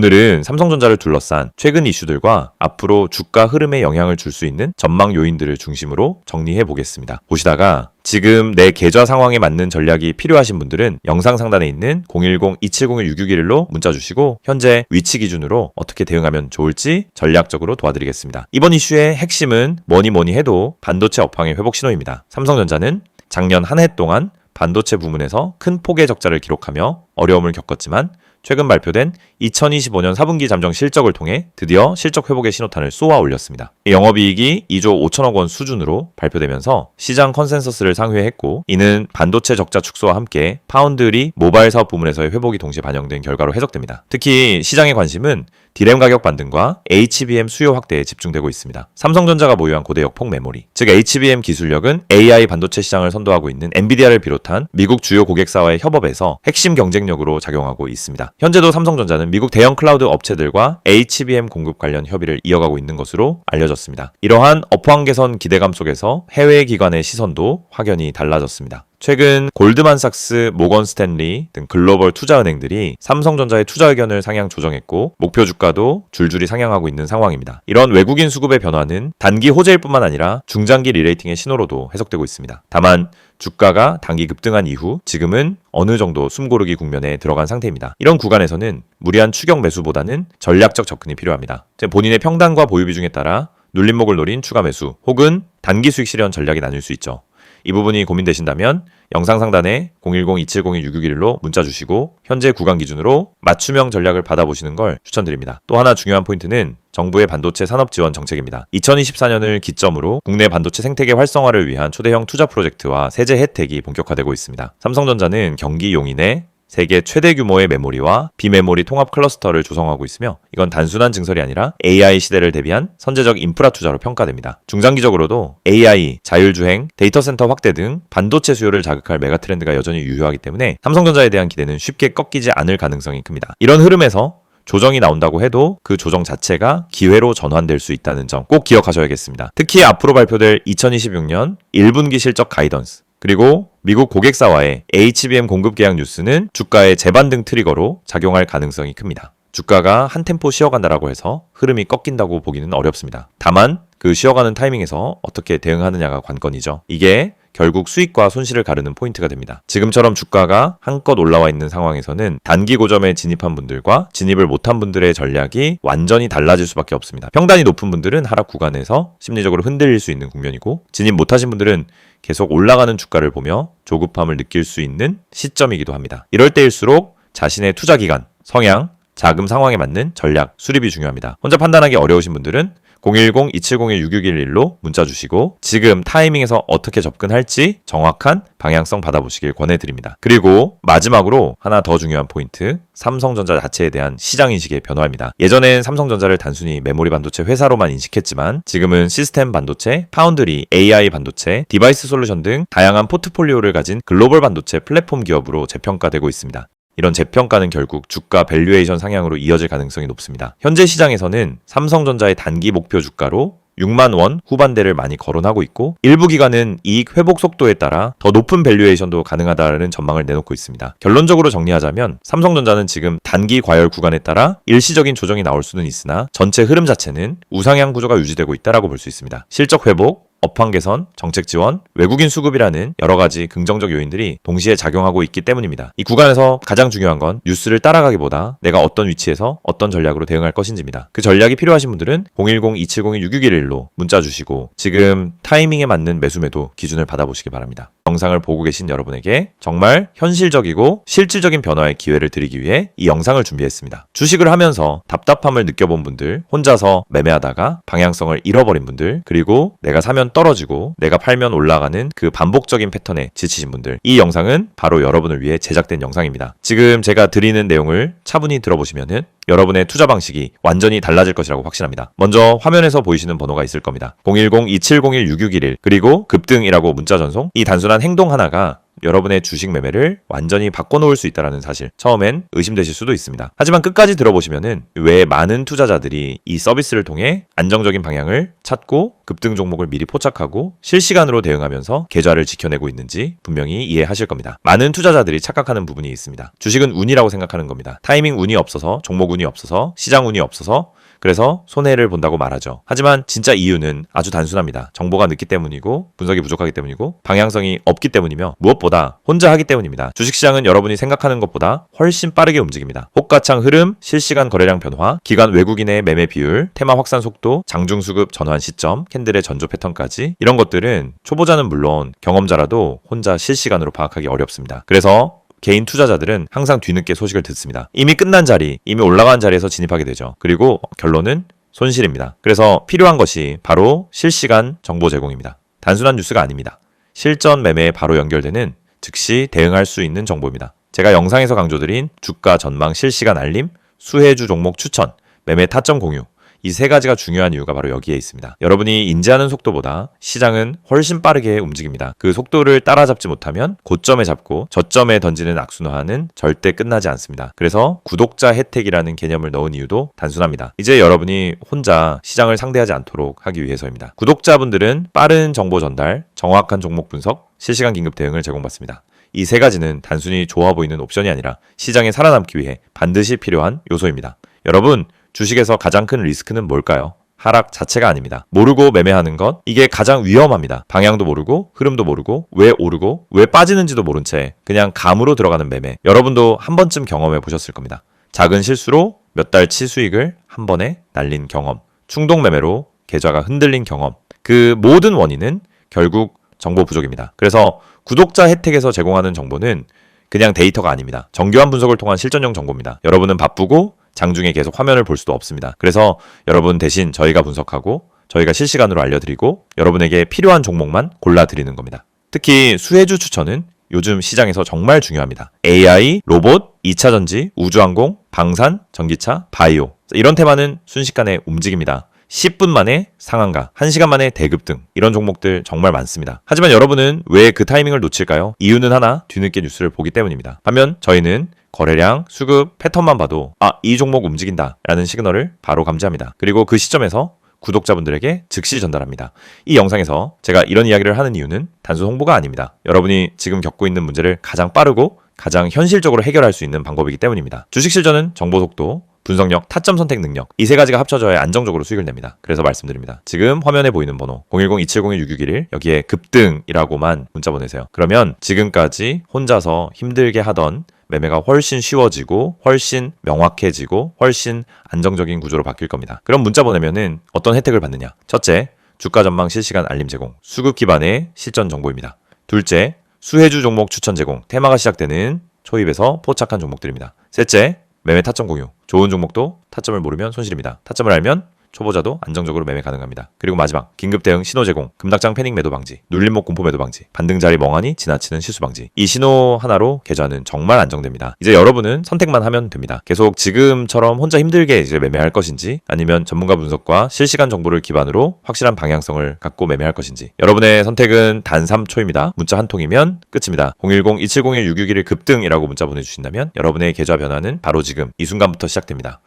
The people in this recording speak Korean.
오늘은 삼성전자를 둘러싼 최근 이슈들과 앞으로 주가 흐름에 영향을 줄 수 있는 전망 요인들을 중심으로 정리해 보겠습니다. 보시다가 지금 내 계좌 상황에 맞는 전략이 필요하신 분들은 영상 상단에 있는 010-2701-6611로 문자 주시고 현재 위치 기준으로 어떻게 대응하면 좋을지 전략적으로 도와드리겠습니다. 이번 이슈의 핵심은 뭐니 해도 반도체 업황의 회복 신호입니다. 삼성전자는 작년 한 해 동안 반도체 부문에서 큰 폭의 적자를 기록하며 어려움을 겪었지만 최근 발표된 2025년 4분기 잠정 실적을 통해 드디어 실적 회복의 신호탄을 쏘아 올렸습니다. 영업이익이 2조 5천억 원 수준으로 발표되면서 시장 컨센서스를 상회했고 이는 반도체 적자 축소와 함께 파운드리 모바일 사업 부문에서의 회복이 동시에 반영된 결과로 해석됩니다. 특히 시장의 관심은 디램 가격 반등과 HBM 수요 확대에 집중되고 있습니다. 삼성전자가 보유한 고대역 폭 메모리, 즉 HBM 기술력은 AI 반도체 시장을 선도하고 있는 엔비디아를 비롯한 미국 주요 고객사와의 협업에서 핵심 경쟁력으로 작용하고 있습니다. 현재도 삼성전자는 미국 대형 클라우드 업체들과 HBM 공급 관련 협의를 이어가고 있는 것으로 알려졌습니다. 이러한 업황 개선 기대감 속에서 해외 기관의 시선도 확연히 달라졌습니다. 최근 골드만삭스, 모건 스탠리 등 글로벌 투자은행들이 삼성전자의 투자 의견을 상향 조정했고 목표 주가도 줄줄이 상향하고 있는 상황입니다. 이런 외국인 수급의 변화는 단기 호재일 뿐만 아니라 중장기 리레이팅의 신호로도 해석되고 있습니다. 다만 주가가 단기 급등한 이후 지금은 어느 정도 숨고르기 국면에 들어간 상태입니다. 이런 구간에서는 무리한 추격 매수보다는 전략적 접근이 필요합니다. 본인의 평단과 보유 비중에 따라 눌림목을 노린 추가 매수 혹은 단기 수익 실현 전략이 나뉠 수 있죠. 이 부분이 고민되신다면 영상 상단에 010-2701-6611로 문자 주시고 현재 구간 기준으로 맞춤형 전략을 받아보시는 걸 추천드립니다. 또 하나 중요한 포인트는 정부의 반도체 산업 지원 정책입니다. 2024년을 기점으로 국내 반도체 생태계 활성화를 위한 초대형 투자 프로젝트와 세제 혜택이 본격화되고 있습니다. 삼성전자는 경기 용인에 세계 최대 규모의 메모리와 비메모리 통합 클러스터를 조성하고 있으며 이건 단순한 증설이 아니라 AI 시대를 대비한 선제적 인프라 투자로 평가됩니다. 중장기적으로도 AI, 자율주행, 데이터 센터 확대 등 반도체 수요를 자극할 메가 트렌드가 여전히 유효하기 때문에 삼성전자에 대한 기대는 쉽게 꺾이지 않을 가능성이 큽니다. 이런 흐름에서 조정이 나온다고 해도 그 조정 자체가 기회로 전환될 수 있다는 점 꼭 기억하셔야겠습니다. 특히 앞으로 발표될 2026년 1분기 실적 가이던스 그리고 미국 고객사와의 HBM 공급 계약 뉴스는 주가의 재반등 트리거로 작용할 가능성이 큽니다. 주가가 한 템포 쉬어간다라고 해서 흐름이 꺾인다고 보기는 어렵습니다. 다만 그 쉬어가는 타이밍에서 어떻게 대응하느냐가 관건이죠. 이게 결국 수익과 손실을 가르는 포인트가 됩니다. 지금처럼 주가가 한껏 올라와 있는 상황에서는 단기 고점에 진입한 분들과 진입을 못한 분들의 전략이 완전히 달라질 수밖에 없습니다. 평단이 높은 분들은 하락 구간에서 심리적으로 흔들릴 수 있는 국면이고 진입 못하신 분들은 계속 올라가는 주가를 보며 조급함을 느낄 수 있는 시점이기도 합니다. 이럴 때일수록 자신의 투자 기간, 성향, 자금 상황에 맞는 전략, 수립이 중요합니다. 혼자 판단하기 어려우신 분들은 010-2701-6611로 문자 주시고 지금 타이밍에서 어떻게 접근할지 정확한 방향성 받아보시길 권해드립니다. 그리고 마지막으로 하나 더 중요한 포인트, 삼성전자 자체에 대한 시장인식의 변화입니다. 예전엔 삼성전자를 단순히 메모리 반도체 회사로만 인식했지만 지금은 시스템 반도체, 파운드리, AI 반도체, 디바이스 솔루션 등 다양한 포트폴리오를 가진 글로벌 반도체 플랫폼 기업으로 재평가되고 있습니다. 이런 재평가는 결국 주가 밸류에이션 상향으로 이어질 가능성이 높습니다. 현재 시장에서는 삼성전자의 단기 목표 주가로 6만 원 후반대를 많이 거론하고 있고 일부 기관은 이익 회복 속도에 따라 더 높은 밸류에이션도 가능하다는 전망을 내놓고 있습니다. 결론적으로 정리하자면 삼성전자는 지금 단기 과열 구간에 따라 일시적인 조정이 나올 수는 있으나 전체 흐름 자체는 우상향 구조가 유지되고 있다고 볼 수 있습니다. 실적 회복, 업황 개선, 정책 지원, 외국인 수급이라는 여러 가지 긍정적 요인들이 동시에 작용하고 있기 때문입니다. 이 구간에서 가장 중요한 건 뉴스를 따라가기보다 내가 어떤 위치에서 어떤 전략으로 대응할 것인지입니다. 그 전략이 필요하신 분들은 010-2701-6611로 문자 주시고 지금 타이밍에 맞는 매수매도 기준을 받아보시기 바랍니다. 영상을 보고 계신 여러분에게 정말 현실적이고 실질적인 변화의 기회를 드리기 위해 이 영상을 준비했습니다. 주식을 하면서 답답함을 느껴본 분들, 혼자서 매매하다가 방향성을 잃어버린 분들, 그리고 내가 사면 떨어지고 내가 팔면 올라가는 그 반복적인 패턴에 지치신 분들, 이 영상은 바로 여러분을 위해 제작된 영상입니다. 지금 제가 드리는 내용을 차분히 들어보시면은 여러분의 투자 방식이 완전히 달라질 것이라고 확신합니다. 먼저 화면에서 보이시는 번호가 있을 겁니다. 010-2701-6611 그리고 급등이라고 문자 전송, 이 단순한 행동 하나가 여러분의 주식 매매를 완전히 바꿔놓을 수 있다는 사실 처음엔 의심되실 수도 있습니다. 하지만 끝까지 들어보시면은 왜 많은 투자자들이 이 서비스를 통해 안정적인 방향을 찾고 급등 종목을 미리 포착하고 실시간으로 대응하면서 계좌를 지켜내고 있는지 분명히 이해하실 겁니다. 많은 투자자들이 착각하는 부분이 있습니다. 주식은 운이라고 생각하는 겁니다. 타이밍 운이 없어서, 종목 운이 없어서, 시장 운이 없어서 그래서 손해를 본다고 말하죠. 하지만 진짜 이유는 아주 단순합니다. 정보가 늦기 때문이고 분석이 부족하기 때문이고 방향성이 없기 때문이며 무엇보다 혼자 하기 때문입니다. 주식시장은 여러분이 생각하는 것보다 훨씬 빠르게 움직입니다. 호가창 흐름, 실시간 거래량 변화, 기관 외국인의 매매 비율, 테마 확산 속도, 장중 수급 전환 시점, 캔들의 전조 패턴까지 이런 것들은 초보자는 물론 경험자라도 혼자 실시간으로 파악하기 어렵습니다. 그래서 개인 투자자들은 항상 뒤늦게 소식을 듣습니다. 이미 끝난 자리, 이미 올라간 자리에서 진입하게 되죠. 그리고 결론은 손실입니다. 그래서 필요한 것이 바로 실시간 정보 제공입니다. 단순한 뉴스가 아닙니다. 실전 매매에 바로 연결되는 즉시 대응할 수 있는 정보입니다. 제가 영상에서 강조드린 주가 전망 실시간 알림, 수혜주 종목 추천, 매매 타점 공유, 이 세 가지가 중요한 이유가 바로 여기에 있습니다. 여러분이 인지하는 속도보다 시장은 훨씬 빠르게 움직입니다. 그 속도를 따라잡지 못하면 고점에 잡고 저점에 던지는 악순환은 절대 끝나지 않습니다. 그래서 구독자 혜택이라는 개념을 넣은 이유도 단순합니다. 이제 여러분이 혼자 시장을 상대하지 않도록 하기 위해서입니다. 구독자분들은 빠른 정보 전달, 정확한 종목 분석, 실시간 긴급 대응을 제공받습니다. 이 세 가지는 단순히 좋아 보이는 옵션이 아니라 시장에 살아남기 위해 반드시 필요한 요소입니다. 여러분, 주식에서 가장 큰 리스크는 뭘까요? 하락 자체가 아닙니다. 모르고 매매하는 것, 이게 가장 위험합니다. 방향도 모르고, 흐름도 모르고, 왜 오르고, 왜 빠지는지도 모른 채 그냥 감으로 들어가는 매매. 여러분도 한 번쯤 경험해 보셨을 겁니다. 작은 실수로 몇 달치 수익을 한 번에 날린 경험. 충동 매매로 계좌가 흔들린 경험. 그 모든 원인은 결국 정보 부족입니다. 그래서 구독자 혜택에서 제공하는 정보는 그냥 데이터가 아닙니다. 정교한 분석을 통한 실전용 정보입니다. 여러분은 바쁘고 장중에 계속 화면을 볼 수도 없습니다. 그래서 여러분 대신 저희가 분석하고 저희가 실시간으로 알려드리고 여러분에게 필요한 종목만 골라드리는 겁니다. 특히 수혜주 추천은 요즘 시장에서 정말 중요합니다. AI, 로봇, 2차전지, 우주항공, 방산, 전기차, 바이오 이런 테마는 순식간에 움직입니다. 10분 만에 상한가, 1시간 만에 대급등 이런 종목들 정말 많습니다. 하지만 여러분은 왜 그 타이밍을 놓칠까요? 이유는 하나, 뒤늦게 뉴스를 보기 때문입니다. 반면 저희는 거래량, 수급, 패턴만 봐도 이 종목 움직인다 라는 시그널을 바로 감지합니다. 그리고 그 시점에서 구독자분들에게 즉시 전달합니다. 이 영상에서 제가 이런 이야기를 하는 이유는 단순 홍보가 아닙니다. 여러분이 지금 겪고 있는 문제를 가장 빠르고 가장 현실적으로 해결할 수 있는 방법이기 때문입니다. 주식 실전은 정보 속도, 분석력, 타점 선택 능력 이 세 가지가 합쳐져야 안정적으로 수익을 냅니다. 그래서 말씀드립니다. 지금 화면에 보이는 번호 010-2701-6611 여기에 급등이라고만 문자 보내세요. 그러면 지금까지 혼자서 힘들게 하던 매매가 훨씬 쉬워지고 훨씬 명확해지고 훨씬 안정적인 구조로 바뀔 겁니다. 그럼 문자 보내면은 어떤 혜택을 받느냐? 첫째, 주가 전망 실시간 알림 제공, 수급 기반의 실전 정보입니다. 둘째, 수혜주 종목 추천 제공, 테마가 시작되는 초입에서 포착한 종목들입니다. 셋째, 매매 타점 공유, 좋은 종목도 타점을 모르면 손실입니다. 타점을 알면 초보자도 안정적으로 매매 가능합니다. 그리고 마지막, 긴급 대응 신호 제공, 급락장 패닉 매도 방지, 눌림목 공포 매도 방지, 반등 자리 멍하니 지나치는 실수 방지. 이 신호 하나로 계좌는 정말 안정됩니다. 이제 여러분은 선택만 하면 됩니다. 계속 지금처럼 혼자 힘들게 이제 매매할 것인지 아니면 전문가 분석과 실시간 정보를 기반으로 확실한 방향성을 갖고 매매할 것인지 여러분의 선택은 단 3초입니다. 문자 한 통이면 끝입니다. 010-2701-6611 급등이라고 문자 보내주신다면 여러분의 계좌 변화는 바로 지금 이 순간부터 시작됩니다.